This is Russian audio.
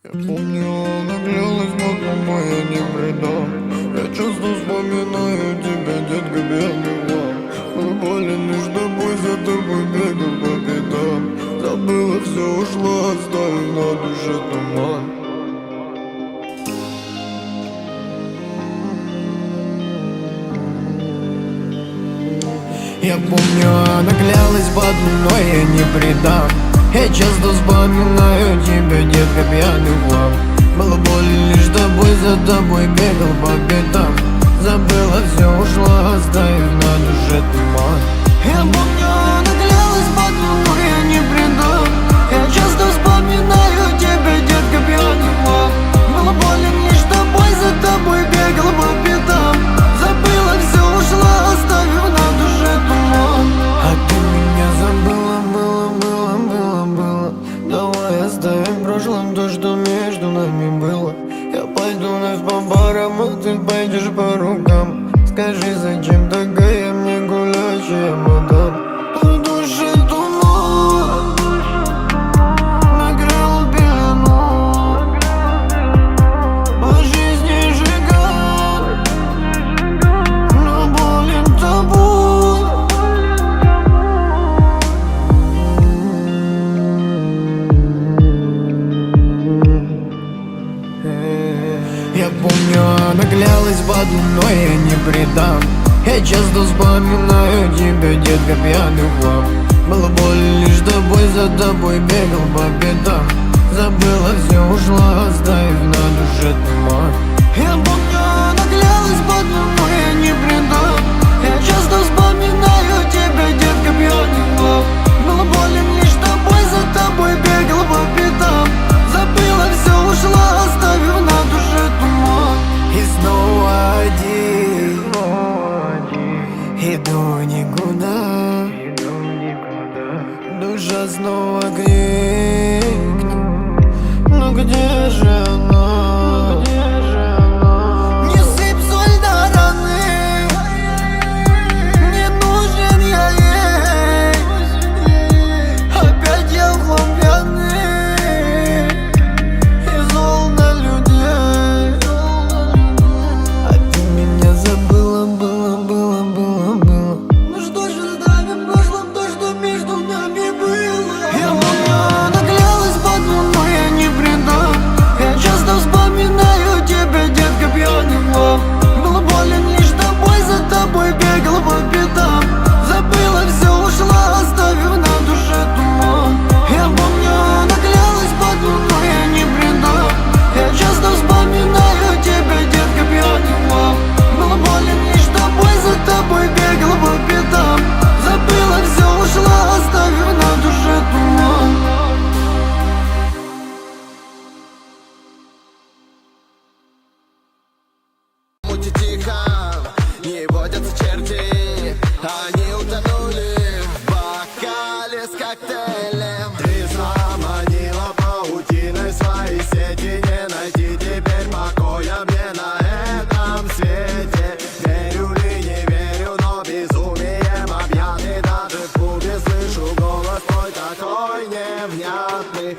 Я помню, она клялась, но я не предам. Я часто вспоминаю тебя, детка, белый вам. Был болен лишь тобой, за тобой бегал по пятам. Забыла все, ушла, оставив на душе туман. Я помню, она клялась в одном, но я не предам. Я часто вспоминаю тебя, детка, пьяный влам. Было больно лишь тобой, за тобой бегал по пятам. Забыла все, ушла, оставив на душе туман. Я помню, она клялась в одном, но я не предам. Я часто вспоминаю тебя, детка, пьяный влам. Было больно лишь тобой, за тобой бегал по пятам. Забыла все, ушла, оставив на душе туман. А ты меня забыла, было. Давай оставим в прошлом то, что между нами было. Я пойду вновь по барам, а ты пойдешь по рукам. Скажи, зачем такая мне гулящая мадам? В душе туман накрыл пелену, по жизни сжигал, но болен тобой. Я помню, она клялась в одном, но я не предам. Я часто вспоминаю тебя, детка, пьяный влам. Было больно лишь тобой, за тобой бегал по пятам. Забыла все, ушла, оставив на душе туман. Я помню, она клялась в одном, но я не предам. Я часто вспоминаю тебя, детка, пьяный влам. Было больно лишь тобой, за тобой бегал по пятам. Забыла все, ушла, оставив на душе туман. И снова один, иду никуда. Душа снова крикнет, но где же она? Не сыпь соль на раны, не нужен я ей. Опять я в хлам пьяный и зол на людей. А ты меня забыла, было. Ну что же с нами в прошлом, то, что между нами было? Я помню, она клялась в одном, но я не предам. Я часто вспоминаю тебя, детка, пьяный влам. Было больно лишь тобой, за тобой бегал по пятам. Забыла все, ушла, оставив на душе туман. Я помню, она клялась в одном, но я не предам. Я часто вспоминаю тебя, детка, пьяный влам. Было больно лишь тобой, за тобой бегал по пятам. Забыла все, ушла, оставив на душе туман. Мути тихо, не водятся черти. Они утонули в бокале с коктейлем. Ты заманила паутиной свои сети. Не найти теперь покоя мне на этом свете. Верю ли, не верю, но безумием объятый. Даже в клубе слышу голос твой такой невнятный.